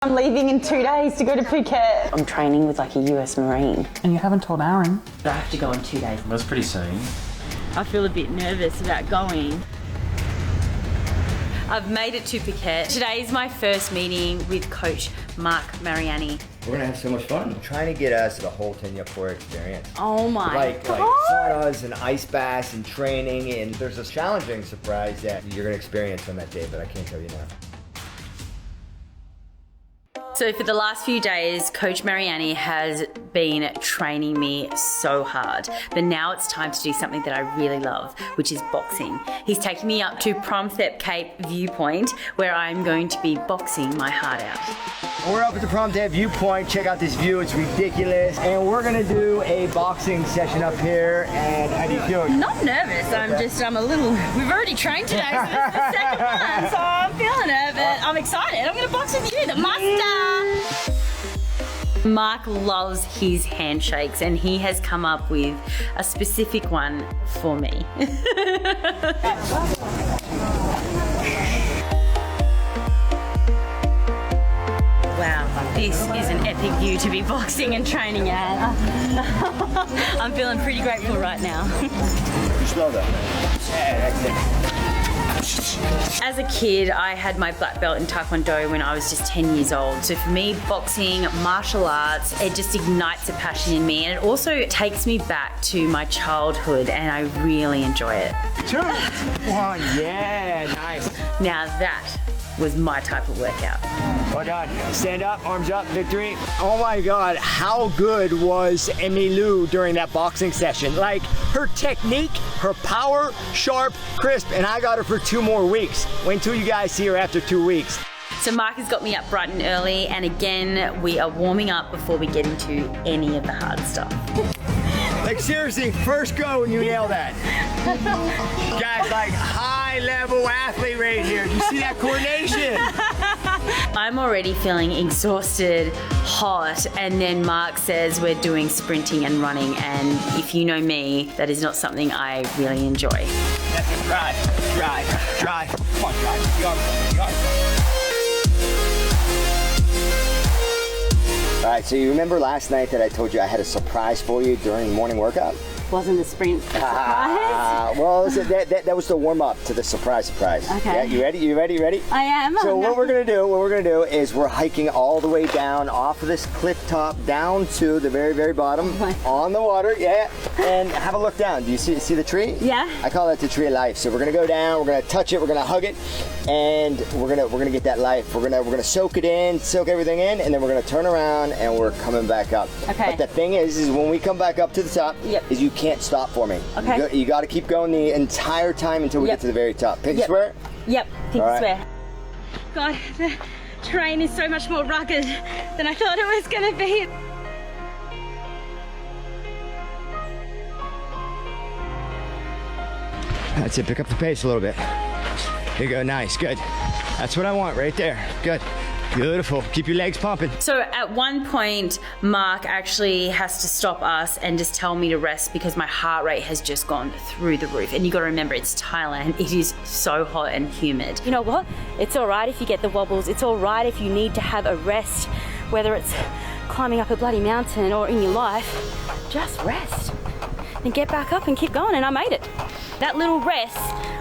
I'm leaving in 2 days to go to Phuket. I'm training with like a US Marine. And you haven't told Aaron. But I have to go in 2 days. That's pretty soon. I feel a bit nervous about going. I've made it to Phuket. Today is my first meeting with Coach Mark Mariani. We're gonna have so much fun. Trying to get us the whole Singapore experience. Oh my like God. saunas and ice baths and training, and there's a challenging surprise that you're gonna experience on that day, but I can't tell you now. So for the last few days, Coach Mariani has been training me so hard. But now it's time to do something that I really love, which is boxing. He's taking me up to Promthep Cape Viewpoint, where I'm going to be boxing my heart out. We're up at the Promthep Viewpoint. Check out this view, it's ridiculous. And we're gonna do a boxing session up here. And how do you feel? Not nervous, I'm a little, we've already trained today, so this is the second one, so I'm feeling it, but I'm excited. I'm gonna box with you, the master. Mark loves his handshakes and he has come up with a specific one for me. Wow, this is an epic view to be boxing and training at. I'm feeling pretty grateful right now. Slow though. Yeah, that's it. As a kid, I had my black belt in Taekwondo when I was just 10 years old. So for me, boxing, martial arts, it just ignites a passion in me. And it also takes me back to my childhood and I really enjoy it. 2, 1, yeah, nice. Now that was my type of workout. Well done. Stand up, arms up, victory. Oh my God, how good was Emmylou during that boxing session? Like, her technique, her power, sharp, crisp, and I got her for 2 more weeks. Wait until you guys see her after 2 weeks. So Mark has got me up bright and early, and again, we are warming up before we get into any of the hard stuff. Like seriously, first go and you nail that. Guys, like high level athlete right here. Do you see that coordination? I'm already feeling exhausted, hot, and then Mark says we're doing sprinting and running, and if you know me, that is not something I really enjoy. That's it. Drive. Come on, drive. You got it. All right, so you remember last night that I told you I had a surprise for you during the morning workout? Wasn't the sprint a surprise? Well, that was the warm up to the surprise. Okay. Yeah, you ready? I am. So what we're gonna do is we're hiking all the way down off of this cliff top down to the very, very bottom on the water. Yeah, and have a look down. Do you see the tree? Yeah. I call that the tree of life. So we're gonna go down. We're gonna touch it. We're gonna hug it, and we're gonna get that life. We're gonna soak it in, soak everything in, and then we're gonna turn around and we're coming back up. Okay. But the thing is when we come back up to the top, is you can't stop for me. Okay. You got to keep going the entire time until we get to the very top. Pinky swear? Yep, pinky All right. swear. God, the terrain is so much more rugged than I thought it was going to be. That's it. Pick up the pace a little bit. There you go. Nice. Good. That's what I want right there. Good. Beautiful. Keep your legs pumping. So at one point, Mark actually has to stop us and just tell me to rest because my heart rate has just gone through the roof. And you got to remember, it's Thailand. It is so hot and humid. You know what? It's all right if you get the wobbles. It's all right if you need to have a rest, whether it's climbing up a bloody mountain or in your life. Just rest and get back up and keep going. And I made it. That little rest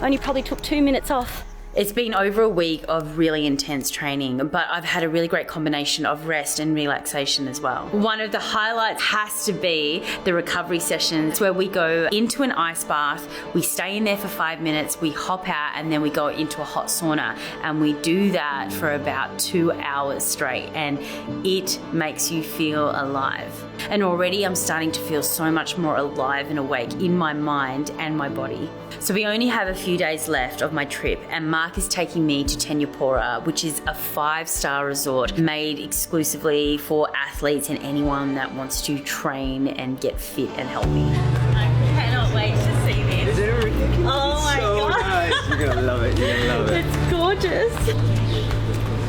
only probably took 2 minutes off. It's been over a week of really intense training, but I've had a really great combination of rest and relaxation as well. One of the highlights has to be the recovery sessions where we go into an ice bath, we stay in there for 5 minutes, we hop out, and then we go into a hot sauna. And we do that for about 2 hours straight, and it makes you feel alive. And already I'm starting to feel so much more alive and awake in my mind and my body. So we only have a few days left of my trip, and Mark is taking me to Tenyapura, which is a 5-star resort made exclusively for athletes and anyone that wants to train and get fit and healthy. I cannot wait to see this. Is it ridiculous? Oh my God. Nice. You're gonna love it. It's gorgeous.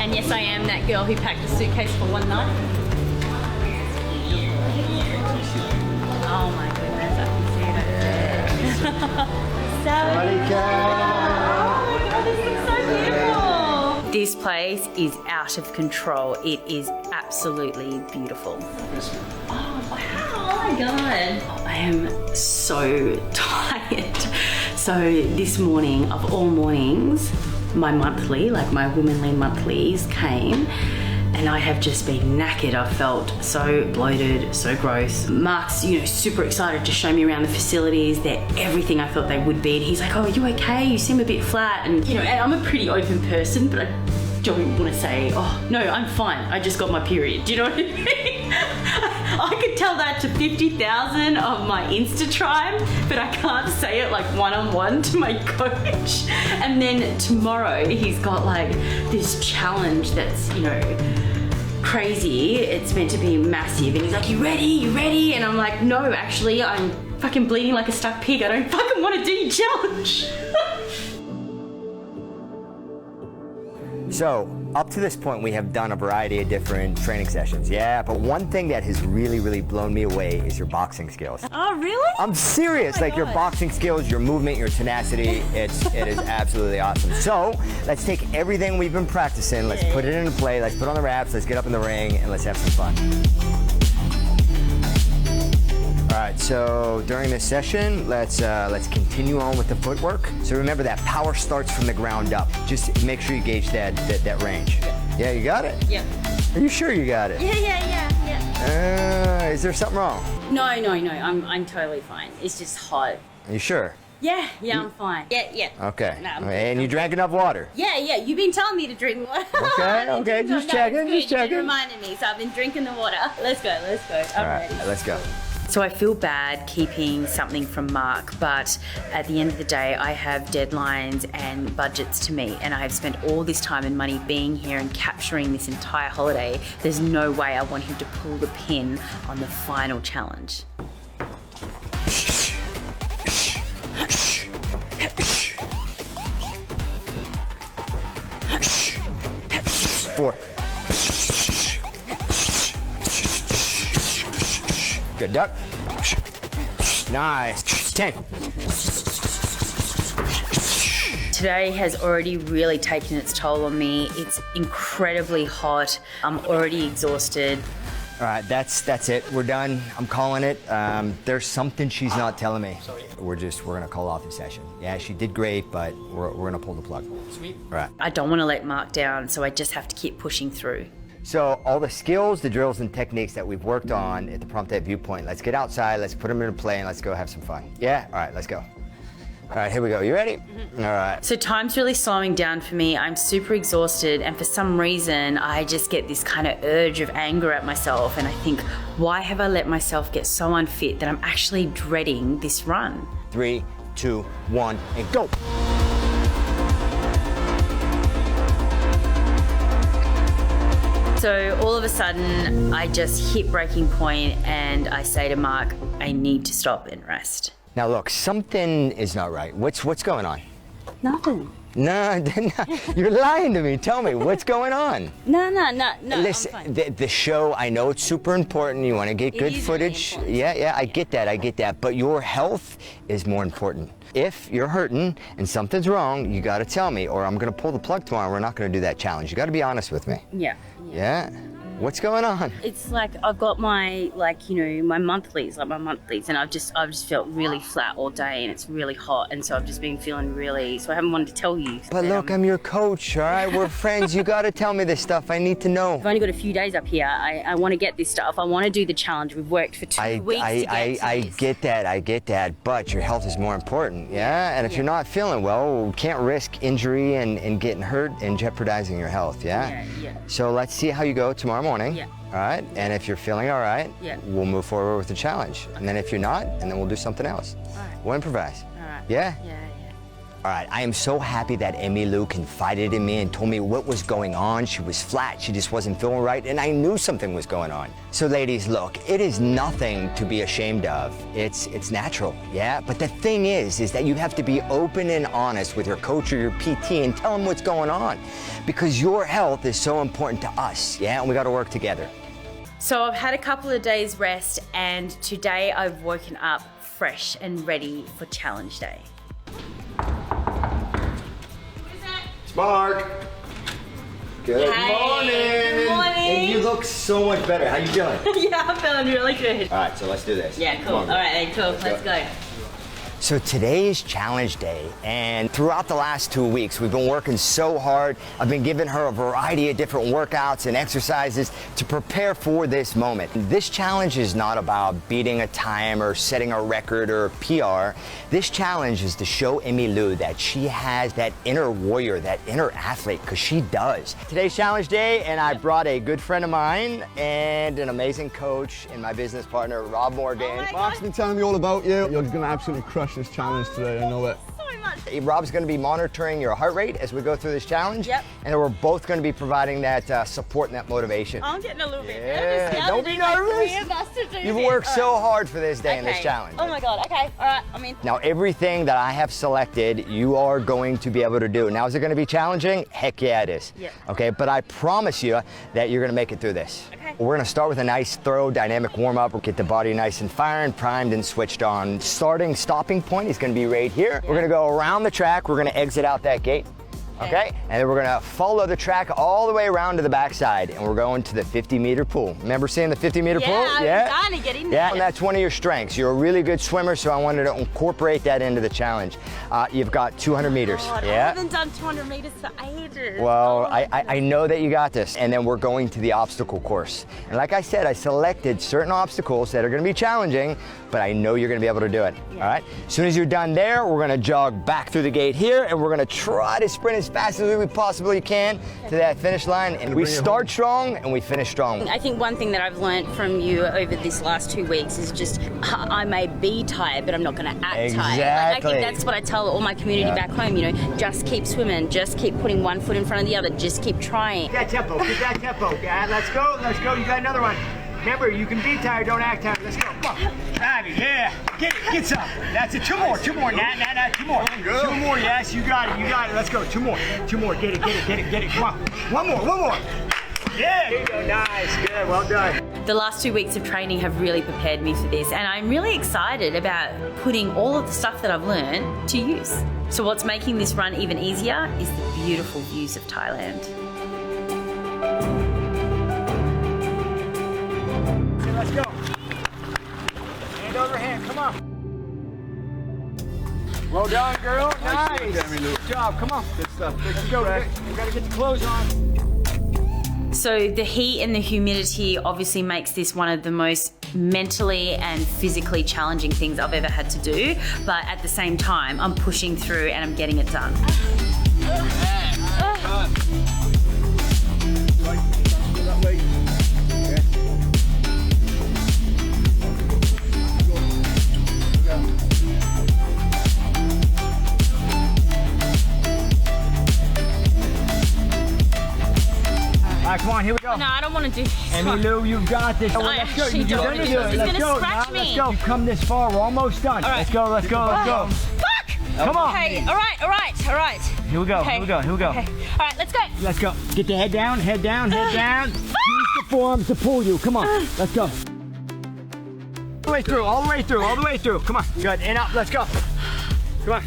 And yes, I am that girl who packed a suitcase for one night. Oh my goodness, I can see it over there. Oh my God, this looks so beautiful. This This place is out of control. It is absolutely beautiful. Oh, wow. Oh my God. I am so tired. So this morning, of all mornings, my monthly, like my womanly monthlies came, and I have just been knackered. I felt so bloated, so gross. Mark's, super excited to show me around the facilities. They're everything I thought they would be. And he's like, oh, are you okay? You seem a bit flat. And, and I'm a pretty open person, but I don't want to say, oh, no, I'm fine. I just got my period. Do you know what I mean? I could tell that to 50,000 of my Insta tribe, but I can't say it like one-on-one to my coach. And then tomorrow he's got like this challenge that's, crazy. It's meant to be massive. And he's like, you ready? You ready? And I'm like, no, actually, I'm fucking bleeding like a stuck pig. I don't fucking want to do your challenge. So, up to this point, we have done a variety of different training sessions. Yeah, but one thing that has really, really blown me away is your boxing skills. Oh, really? I'm serious. Oh your boxing skills, your movement, your tenacity, it is absolutely awesome. So, let's take everything we've been practicing, let's put it into play, let's put on the wraps, let's get up in the ring, and let's have some fun. All right, so during this session, let's continue on with the footwork. So remember that power starts from the ground up. Just make sure you gauge that range. Yeah, you got it? Yeah. Are you sure you got it? Yeah. Is there something wrong? No, I'm totally fine. It's just hot. Are you sure? Yeah, I'm fine. Yeah. Okay. No, And you drank enough water? Yeah, you've been telling me to drink water. Okay, just checking. You reminded me, so I've been drinking the water. Let's go. All right, let's go. So I feel bad keeping something from Mark, but at the end of the day, I have deadlines and budgets to meet, and I have spent all this time and money being here and capturing this entire holiday. There's no way I want him to pull the pin on the final challenge. Four. Good duck. Nice. 10. Today has already really taken its toll on me. It's incredibly hot. I'm already exhausted. All right, that's it. We're done. I'm calling it. There's something she's not telling me. We're gonna call off the session. Yeah, she did great, but we're gonna pull the plug. Sweet. All right. I don't want to let Mark down, so I just have to keep pushing through. So all the skills, the drills, and techniques that we've worked on at the Prompt Ed Viewpoint, let's get outside, let's put them into play, and let's go have some fun. Yeah? All right, let's go. All right, here we go. You ready? Mm-hmm. All right. So time's really slowing down for me. I'm super exhausted, and for some reason, I just get this kind of urge of anger at myself, and I think, why have I let myself get so unfit that I'm actually dreading this run? 3, 2, 1, and go. So all of a sudden, I just hit breaking point and I say to Mark, I need to stop and rest. Now look, something is not right. What's going on? Nothing. No, you're lying to me. Tell me, what's going on? No. Listen, the show, I know it's super important. You want to get good footage. Really yeah, I get that. But your health is more important. If you're hurting and something's wrong, you got to tell me, or I'm going to pull the plug tomorrow. We're not going to do that challenge. You got to be honest with me. Yeah? What's going on? It's like I've got my my monthlies, and I've just felt really flat all day, and it's really hot, and so I've just been feeling really. So I haven't wanted to tell you. But look, I'm your coach, all right? We're friends. You got to tell me this stuff. I need to know. I've only got a few days up here. I want to get this stuff. I want to do the challenge. We've worked for 2 weeks to get to I this. get that. But your health is more important, yeah? And if you're not feeling well, we can't risk injury and getting hurt and jeopardizing your health, yeah? Yeah. So let's see how you go tomorrow morning. Yeah. All right, and if you're feeling all right, we'll move forward with the challenge. And then if you're not, and then we'll do something else. All right. We'll improvise. All right. Yeah? Yeah. All right, I am so happy that Emmylou confided in me and told me what was going on. She was flat, she just wasn't feeling right, and I knew something was going on. So ladies, look, it is nothing to be ashamed of. It's natural, yeah? But the thing is that you have to be open and honest with your coach or your PT and tell them what's going on. Because your health is so important to us, yeah? And we gotta work together. So I've had a couple of days rest, and today I've woken up fresh and ready for challenge day. Mark. Good Hey, morning. good morning. And you look so much better. How you feeling? Yeah, I'm feeling really good. All right, so let's do this. Yeah, cool. All right, then, cool. Let's go. So today is challenge day, and throughout the last 2 weeks, we've been working so hard. I've been giving her a variety of different workouts and exercises to prepare for this moment. This challenge is not about beating a time or setting a record or a PR. This challenge is to show Emmylou that she has that inner warrior, that inner athlete, because she does. Today's challenge day, and I brought a good friend of mine and an amazing coach and my business partner, Rob Morgan. Mark's been telling me all about you. You're gonna absolutely crush this challenge today, I know it. So much. Rob's going to be monitoring your heart rate as we go through this challenge. Yep. And then we're both going to be providing that support and that motivation. I'm getting a little bit Yeah, nervous now. don't be nervous. Three of us to do You've this. worked All so right. hard for this day and this Okay. challenge. Oh my God, okay, all right, I'm in. Now, everything that I have selected, you are going to be able to do. Now, is it going to be challenging? Heck yeah, it is. Yeah. Okay, but I promise you that you're going to make it through this. Okay. We're going to start with a nice, thorough, dynamic warm-up. We'll get the body nice and firing, primed and switched on. Stopping point is going to be right here. We're going to go around the track. We're going to exit out that gate. Okay, and then we're gonna follow the track all the way around to the backside, and we're going to the 50-meter pool. Remember seeing the 50-meter pool? Yeah, I'm trying to get in there. Yeah, and that's one of your strengths. You're a really good swimmer, so I wanted to incorporate that into the challenge. You've got 200 meters. God, I Yeah. haven't done 200 meters for ages. Well, Oh my I know that you got this. And then we're going to the obstacle course. And like I said, I selected certain obstacles that are gonna be challenging, but I know you're gonna be able to do it, Yeah. all right? As soon as you're done there, we're gonna jog back through the gate here, and we're gonna try to sprint as fast as we possibly can to that finish line. And we start strong, and we finish strong. I think one thing that I've learned from you over this last 2 weeks is just I may be tired, but I'm not going to act tired. Like, I Exactly. think that's what I tell all my community back home. You know, just keep swimming, just keep putting one foot in front of the other, just keep trying. Get that tempo. Let's go. You got another one. Remember, you can be tired, don't act tired. Let's go. Come on. Abby, yeah. Get some. That's it. Two more. Nah, two more. Two more, yes. You got it. Let's go. Two more. Get it. Come on. One more. Yeah. There you go. Nice. Good. Well done. The last 2 weeks of training have really prepared me for this, and I'm really excited about putting all of the stuff that I've learned to use. So what's making this run even easier is the beautiful views of Thailand. Let's go. Hand over hand, come on. Well done, girl. Nice. Good job, come on. Good stuff. Let's go. We gotta get the clothes on. So the heat and the humidity obviously makes this one of the most mentally and physically challenging things I've ever had to do. But at the same time, I'm pushing through and I'm getting it done. All right, come on, here we go. No, I don't want to do this. Emmylou, you've got this. I Let's go. actually You're don't gonna want to do do it. this. He's Let's gonna go. scratch Now, me. let's go. You've come this far. We're almost done. All right. Let's go. Fuck! Come on. Okay, all right. Here we go. Okay. Okay. All right, let's go. Let's go. Get the head down. Use the forearms to pull you. Come on. Let's go. All the way through. Come on. Good. And up. Let's go. Come on.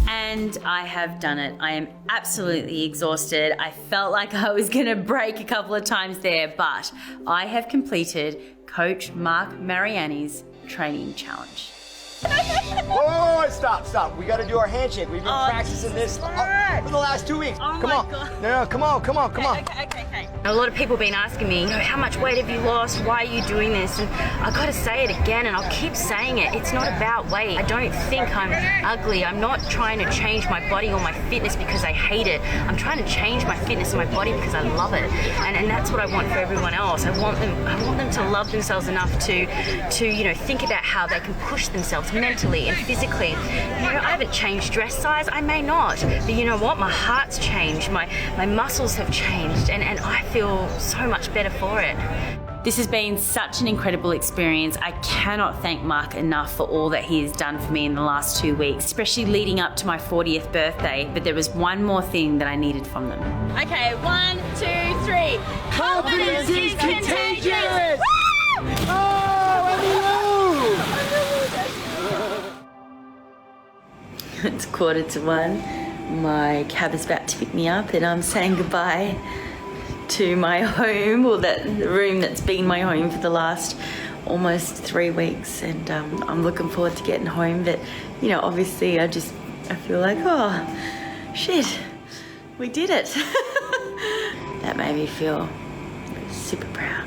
And I have done it. I am absolutely exhausted. I felt like I was gonna break a couple of times there, but I have completed Coach Mark Mariani's training challenge. Whoa, stop. We gotta do our handshake. We've been practicing this for the last 2 weeks. Oh come my on. God. No, come on. Okay. A lot of people have been asking me, how much weight have you lost? Why are you doing this? And I gotta say it again, and I'll keep saying it. It's not about weight. I don't think I'm ugly. I'm not trying to change my body or my fitness because I hate it. I'm trying to change my fitness and my body because I love it. And that's what I want for everyone else. I want them to love themselves enough to think about how they can push themselves mentally and physically. I haven't changed dress size. I may not. But you know what? My heart's changed. My muscles have changed, and I feel so much better for it. This has been such an incredible experience. I cannot thank Mark enough for all that he has done for me in the last 2 weeks, especially leading up to my 40th birthday. But there was one more thing that I needed from them. Okay, 1, 2, 3. Confidence is contagious! Woo! Oh, Emmylou! It's 1:15. My cab is about to pick me up and I'm saying goodbye to my home, or that room that's been my home for the last almost 3 weeks, and I'm looking forward to getting home. But you know, obviously I feel like, oh shit, we did it. That made me feel super proud.